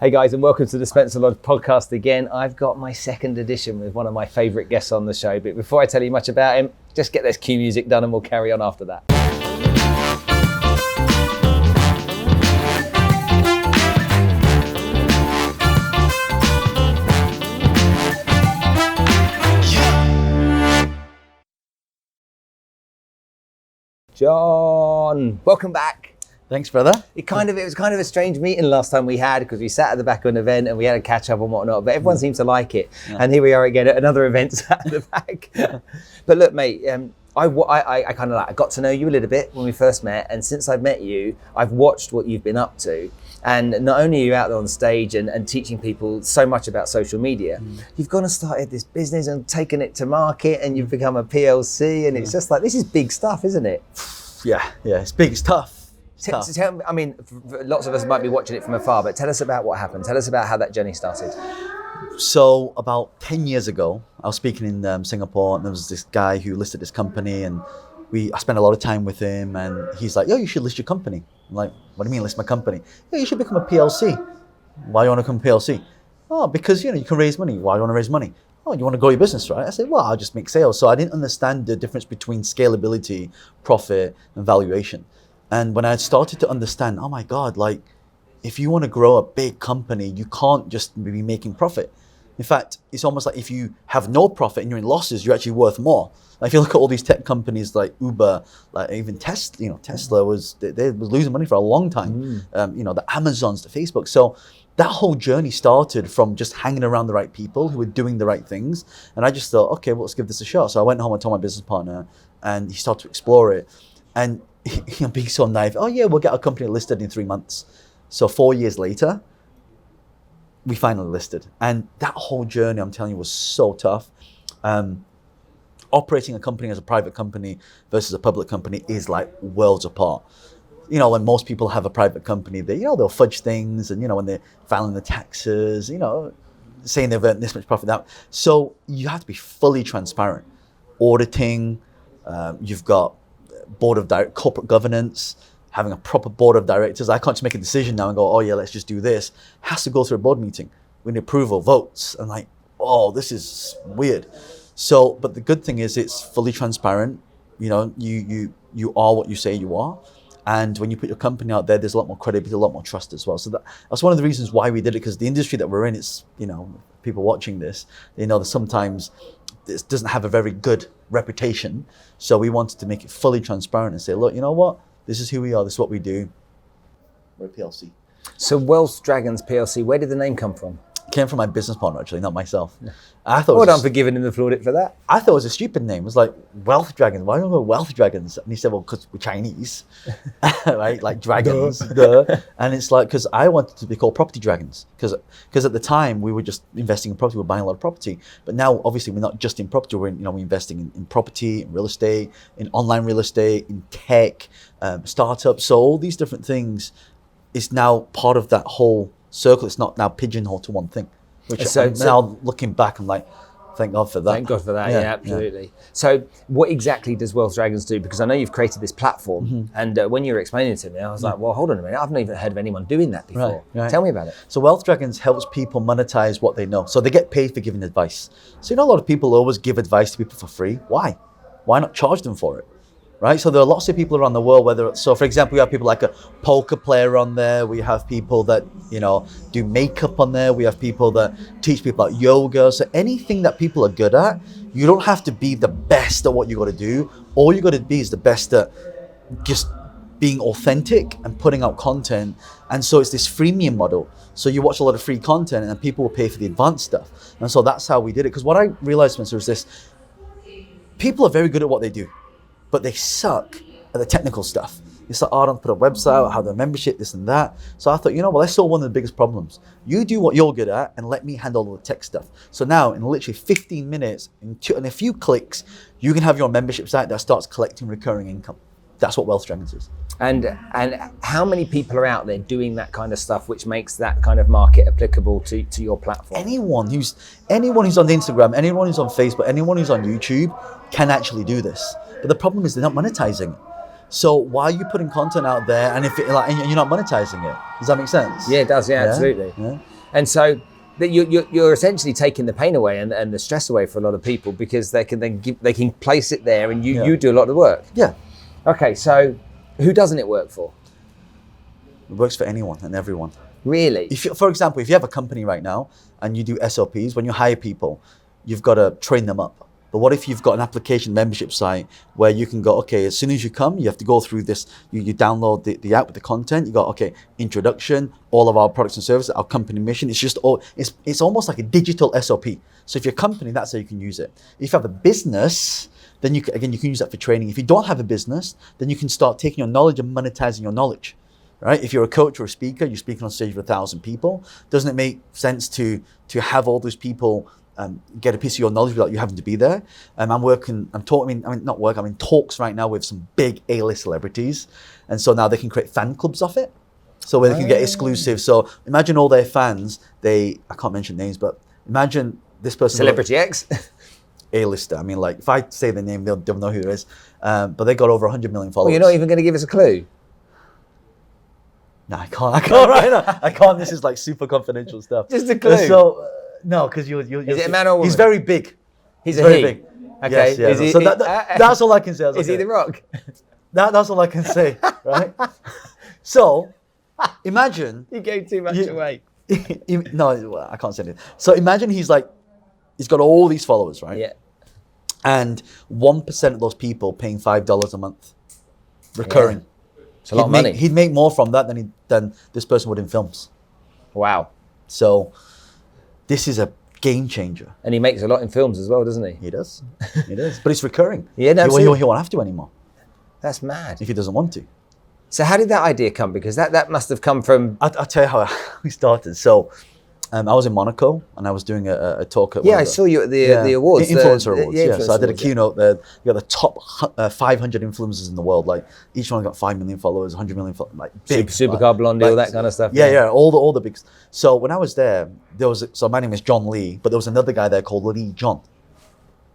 Hey guys, and welcome to the Spencer Lodge podcast again. I've got my second edition with one of my favourite guests on the show, but before I tell you much about him, just get this cue music done and we'll carry on after that. John, welcome back. Thanks, brother. It was kind of a strange meeting last time we had because we sat at the back of an event and we had a catch up and whatnot, but everyone seems to like it. Yeah. And here we are again at another event sat at the back. But look, mate, I got to know you a little bit when we first met, and since I've met you, I've watched what you've been up to. And not only are you out there on stage and teaching people so much about social media, you've gone and started this business and taken it to market, and you've become a PLC, and it's just like, this is big stuff, isn't it? Yeah, it's big stuff. Lots of us might be watching it from afar, but tell us about what happened. Tell us about how that journey started. So about 10 years ago, I was speaking in Singapore, and there was this guy who listed his company, and I spent a lot of time with him, and he's like, yo, you should list your company. I'm like, what do you mean list my company? Yeah, you should become a PLC. Why do you want to become a PLC? Oh, because you can raise money. Why do you want to raise money? Oh, you want to grow your business, right? I said, well, I'll just make sales. So I didn't understand the difference between scalability, profit, and valuation. And when I started to understand, oh my God, like if you want to grow a big company, you can't just be making profit. In fact, it's almost like if you have no profit and you're in losses, you're actually worth more. Like if you look at all these tech companies like Uber, like even Tesla, Tesla was losing money for a long time. The Amazons, the Facebook. So that whole journey started from just hanging around the right people who were doing the right things. And I just thought, okay, well, let's give this a shot. So I went home and told my business partner, and he started to explore it. And being so naive, oh yeah, we'll get our company listed in 3 months. So 4 years later, we finally listed. And that whole journey, I'm telling you, was so tough. Operating a company as a private company versus a public company is like worlds apart. When most people have a private company, they'll fudge things, and when they're filing the taxes, saying they've earned this much profit. So you have to be fully transparent. Auditing, you've got corporate governance, having a proper board of directors. I can't just make a decision now and go, oh yeah, let's just do this. It has to go through a board meeting. We need approval, votes, and like, oh, this is weird. So, but the good thing is it's fully transparent. You are what you say you are. And when you put your company out there, there's a lot more credibility, a lot more trust as well. So that's one of the reasons why we did it, because the industry that we're in, it's, people watching this, they know that sometimes this doesn't have a very good reputation. So we wanted to make it fully transparent and say, look, you know what? This is who we are. This is what we do. We're a PLC. So Wealth Dragons PLC, where did the name come from? Came from my business partner, actually, not myself. Yeah. I thought well done for giving him the plaudit for that. I thought it was a stupid name. It was like Wealth Dragons. Why don't we go Wealth Dragons? And he said, well, because we're Chinese, right? Like dragons. Duh. And it's like, because I wanted to be called Property Dragons. Because at the time, we were just investing in property. We were buying a lot of property. But now, obviously, we're not just in property. We're investing in property, in real estate, in online real estate, in tech, startups. So all these different things is now part of that whole circle. It's not now pigeonholed to one thing. Which now looking back, I'm like, thank God for that. Thank God for that, yeah absolutely. Yeah. So what exactly does Wealth Dragons do? Because I know you've created this platform, and when you were explaining it to me, I was like, well, hold on a minute, I've not even heard of anyone doing that before. Right. Tell me about it. So Wealth Dragons helps people monetize what they know. So they get paid for giving advice. So a lot of people always give advice to people for free. Why? Why not charge them for it? Right, so there are lots of people around the world, for example, we have people like a poker player on there, we have people that, do makeup on there, we have people that teach people about yoga. So anything that people are good at, you don't have to be the best at what you got to do. All you got to be is the best at just being authentic and putting out content. And so it's this freemium model. So you watch a lot of free content and people will pay for the advanced stuff. And so that's how we did it. Because what I realized, Spencer, is this: people are very good at what they do, but they suck at the technical stuff. It's like, I don't put a website, how the membership, this and that. So I thought, let's solve one of the biggest problems. You do what you're good at and let me handle all the tech stuff. So now in literally 15 minutes, in a few clicks, you can have your membership site that starts collecting recurring income. That's what Wealth Dragons is. And how many people are out there doing that kind of stuff, which makes that kind of market applicable to your platform? Anyone who's on Instagram, anyone who's on Facebook, anyone who's on YouTube can actually do this. But the problem is they're not monetizing. So why are you putting content out there and and you're not monetizing it? Does that make sense? Yeah, it does. Yeah, absolutely. Yeah. And so you're essentially taking the pain away and the stress away for a lot of people, because they can place it there, and you do a lot of the work. Yeah. Okay, so who doesn't it work for? It works for anyone and everyone. Really? For example, if you have a company right now and you do SOPs, when you hire people, you've got to train them up. But what if you've got an application membership site where you can go, okay, as soon as you come, you have to go through this, you download the app with the content, you go, okay, introduction, all of our products and services, our company mission. It's almost like a digital SOP. So if you're a company, that's how you can use it. If you have a business, then you can use that for training. If you don't have a business, then you can start taking your knowledge and monetizing your knowledge. Right? If you're a coach or a speaker, you're speaking on stage with 1,000 people. Doesn't it make sense to have all those people get a piece of your knowledge without you having to be there? I'm in talks right now with some big A-list celebrities, and so now they can create fan clubs off it, so where they can get exclusive. So imagine all their fans. I can't mention names, but imagine this person. Celebrity X. A-lister. I mean, like if I say the name, they'll know who it is. But they got over 100 million followers. Well, you're not even going to give us a clue. No, I can't right now. I can't. This is like super confidential stuff. Just a clue. So no, because you. Is it a man or a woman? He's very big. He's very he. big. Okay. Yes, so that's all I can say. Is he The Rock? That's all I can say, right? So imagine. You gave too much away. No, I can't say it. So imagine he's got all these followers, right? Yeah. And 1% of those people paying $5 a month, recurring. Yeah. It's a lot of money. He'd make more from that than this person would in films. Wow. So this is a game changer. And he makes a lot in films as well, doesn't he? He does. He does. But it's recurring. Yeah, no, he won't have to anymore. That's mad. If he doesn't want to. So how did that idea come? Because that must have come from... I'll tell you how we started. So I was in Monaco and I was doing a talk at I saw you at the awards. Influencer Awards, yeah. So I did a keynote there. You got the top 500 influencers in the world. Like each one got 5 million followers, 100 million followers. Like big. Supercar Blondie, all that kind of stuff. Yeah, all the big. So when I was there, so my name is John Lee, but there was another guy there called Lee John,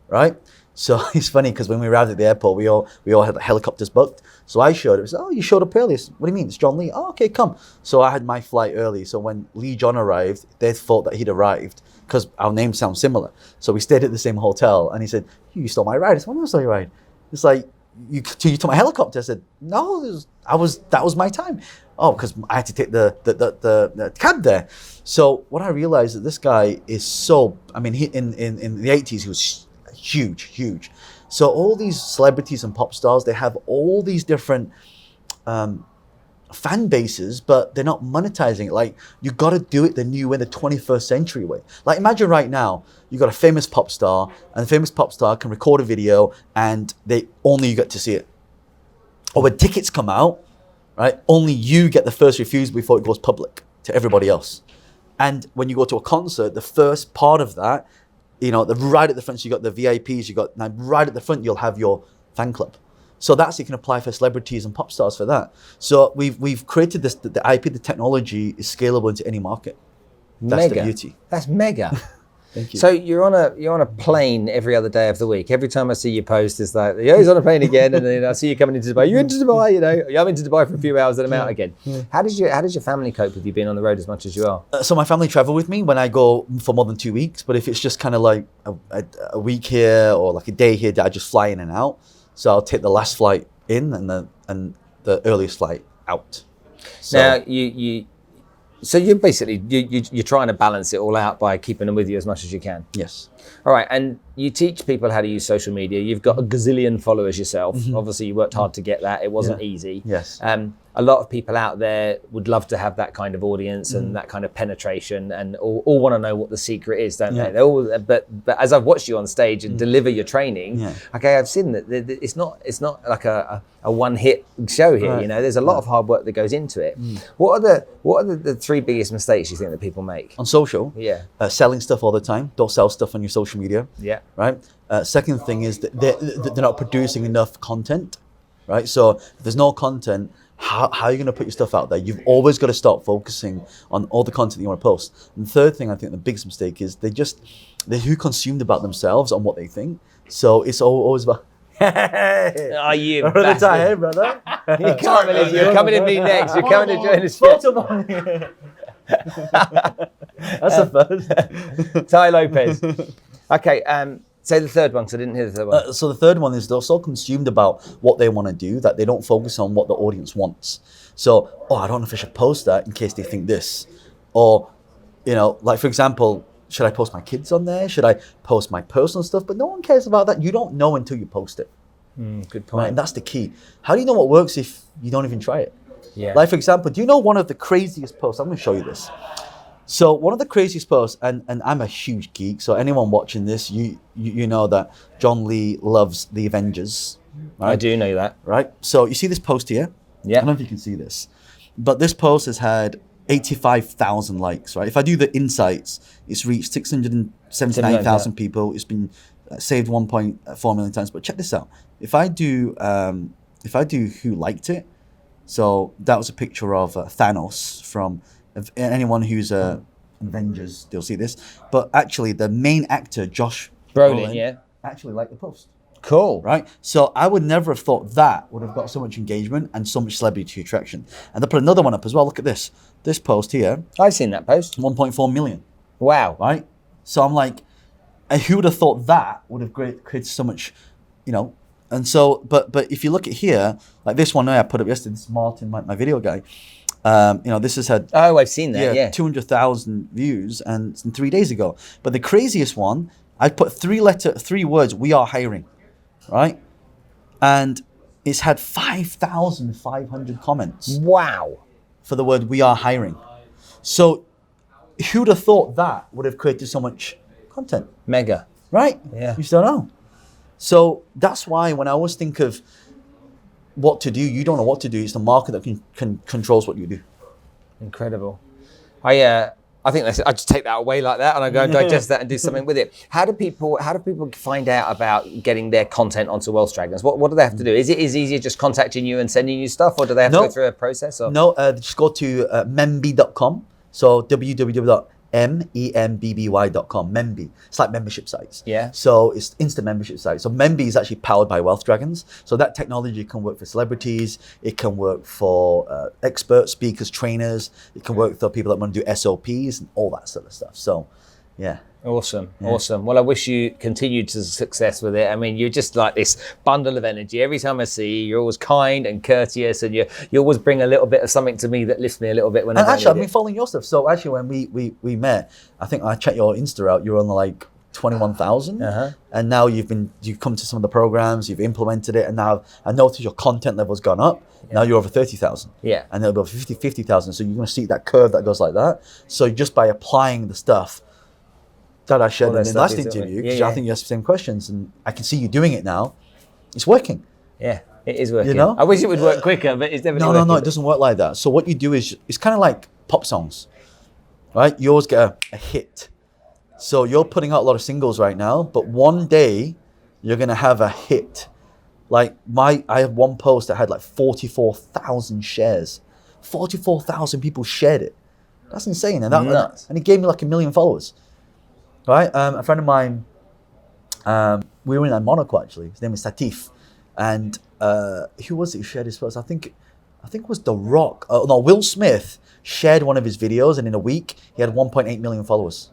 right? So it's funny because when we arrived at the airport, we all had helicopters booked. So I showed up. I said, "Oh, you showed up early." Said, "What do you mean? It's John Lee." "Oh, okay, come." So I had my flight early. So when Lee John arrived, they thought that he'd arrived because our names sound similar. So we stayed at the same hotel, and he said, "You stole my ride." I said, "When did I steal your ride?" It's like, you took my helicopter. I said, "No, that was my time." "Oh, because I had to take the cab there." So what I realized that this guy is so. I mean, in the 80s, he was huge. So all these celebrities and pop stars, they have all these different fan bases, but they're not monetizing it. Like, you got to do it the new way, the 21st century way. Like, imagine right now, you got a famous pop star, and the famous pop star can record a video, and only you get to see it. Or when tickets come out, right, only you get the first refusal before it goes public to everybody else. And when you go to a concert, the first part of that, right at the front, so you got the VIPs, now right at the front, you'll have your fan club. So you can apply for celebrities and pop stars for that. So we've created this, the IP, the technology is scalable into any market. That's the beauty. That's mega. Thank you. So you're on a plane every other day of the week. Every time I see you post, it's like, he's on a plane again, and then I see you coming into Dubai. You're into Dubai, I'm into Dubai for a few hours, and I'm out again. Yeah. How does your family cope with you being on the road as much as you are? So my family travel with me when I go for more than 2 weeks. But if it's just kind of like a week here or like a day here, I just fly in and out. So I'll take the last flight in and the earliest flight out. So, now So you're basically you're trying to balance it all out by keeping them with you as much as you can. Yes. All right, and you teach people how to use social media. You've got a gazillion followers yourself. Mm-hmm. Obviously, you worked hard to get that. It wasn't easy. Yes. A lot of people out there would love to have that kind of audience and that kind of penetration, and all want to know what the secret is, don't they? They all, but as I've watched you on stage and deliver your training, okay, I've seen that it's not like a one-hit show here. Right. There's a lot of hard work that goes into it. What are the 3 biggest mistakes you think that people make on social? Yeah, selling stuff all the time. Don't sell stuff on your social media. Yeah. Right. Second thing is that they're not producing enough content. Right. So if there's no content, how are you going to put your stuff out there? You've always got to start focusing on all the content you want to post. And the third thing, I think the biggest mistake is they're too consumed about themselves on what they think. So it's always about Are you? Another time, hey, brother. You can't believe you're coming to me next. You're coming to join us. That's the first. Ty Lopez. Okay, say the third one, because I didn't hear the third one. So the third one is they're so consumed about what they want to do that they don't focus on what the audience wants. So, I don't know if I should post that in case they think this. Or, like for example, should I post my kids on there? Should I post my personal stuff? But no one cares about that. You don't know until you post it. Good point. Right? And that's the key. How do you know what works if you don't even try it? Yeah. Like for example, do you know one of the craziest posts? I'm going to show you this. So one of the craziest posts, and I'm a huge geek, so anyone watching this, you know that John Lee loves the Avengers. Right? I do know that. Right? So you see this post here? Yeah. I don't know if you can see this. But this post has had 85,000 likes, right? If I do the insights, it's reached 679,000 people. It's been saved 1.4 million times. But check this out. If I do who liked it, so that was a picture of Thanos from anyone who's Avengers, they'll see this. But actually, the main actor, Josh Brolin, actually liked the post. Cool. Right? So I would never have thought that would have got so much engagement and so much celebrity attraction. And they put another one up as well. Look at this. This post here. I've seen that post. 1.4 million. Wow. Right? So I'm like, who would have thought that would have created so much, And so, but if you look at here, like this one I put up yesterday, this is Martin, my video guy. This has had I've seen that. 200,000 views, and it's 3 days ago. But the craziest one, I put three words, we are hiring, right? And it's had 5,500 comments. Wow. For the word we are hiring. So who'd have thought that would have created so much content? Mega. Right? Yeah. You just don't know. So that's why when I always think of what to do, you don't know what to do. It's the market that controls what you do. Incredible. I think I just take that away like that, and I go and digest that and do something with it. How do people find out about getting their content onto Wealth Dragons? What do they have to do? Is it easier just contacting you and sending you stuff, or do they have to go through a process? Or? No, just go to memby.com. So www.membby.com. Memby. It's like membership sites. Yeah. So it's instant membership site. So Memby is actually powered by Wealth Dragons. So that technology can work for celebrities. It can work for expert speakers, trainers. It can work for people that want to do SOPs and all that sort of stuff. So, yeah. Awesome. Well, I wish you continued success with it. I mean, you're just like this bundle of energy. Every time I see you, you're always kind and courteous, and you always bring a little bit of something to me that lifts me a little bit. When I've been following your stuff. So actually, when we met, I think I checked your Insta out. You're on like 21,000, and now you've come to some of the programs, you've implemented it, and now I noticed your content level's gone up. Now you're over 30,000. Yeah. And it'll be 50,000. So you're going to see that curve that goes like that. So just by applying the stuff that I shared in the last interview, because I think you asked the same questions, and I can see you doing it now. It's working. Yeah, it is working. I wish it would work quicker, but it's definitely working. No, it doesn't work like that. So what you do is, it's kind of like pop songs, right? You always get a hit. So you're putting out a lot of singles right now, but one day you're going to have a hit. Like I have one post that had like 44,000 shares. 44,000 people shared it. That's insane. And it gave me like 1 million followers. Right, a friend of mine, we were in Monaco actually. His name is Satif, and who was it who shared his post? I think it was The Rock. Will Smith shared one of his videos, and in a week he had 1.8 million followers.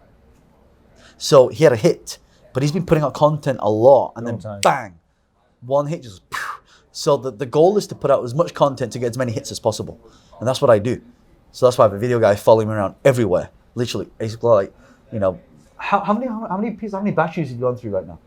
So he had a hit, but he's been putting out content a lot, and then bang, one hit just. So the goal is to put out as much content to get as many hits as possible, and that's what I do. So that's why I have a video guy following me around everywhere, literally. It's like, How many batteries have you gone through right now?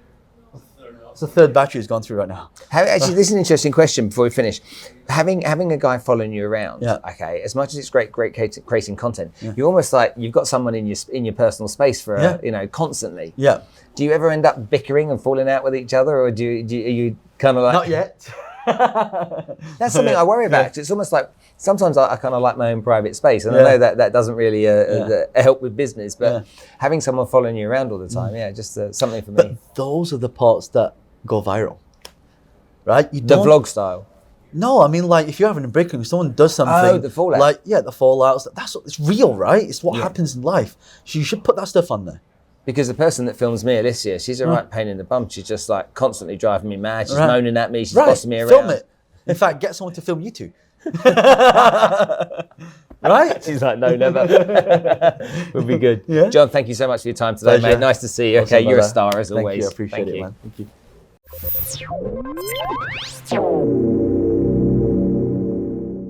It's the third battery has gone through right now. Actually, this is an interesting question before we finish. Having a guy following you around, okay, as much as it's great creating content, you're almost like you've got someone in your personal space for constantly. Yeah. Do you ever end up bickering and falling out with each other, or are you kind of like? Not yet. That's something I worry about. It's almost like sometimes I kind of like my own private space, and I know that doesn't really help with business. But having someone following you around all the time, just something for me. But those are the parts that go viral, right? The vlog style. No, I mean, like if you're having a break and someone does something. Oh, the fallout. Like the fallouts. That's what it's real, right? It's what happens in life. So you should put that stuff on there. Because the person that films me, Alicia, she's a right pain in the bum. She's just like constantly driving me mad. She's moaning at me. She's bossing me around. Film it. In fact, get someone to film you two. Right? She's like, no, never. Would be good. Yeah. John, thank you so much for your time today, mate. Nice to see you. Okay, you're a star as always. Thank you. I appreciate it, man. Thank you.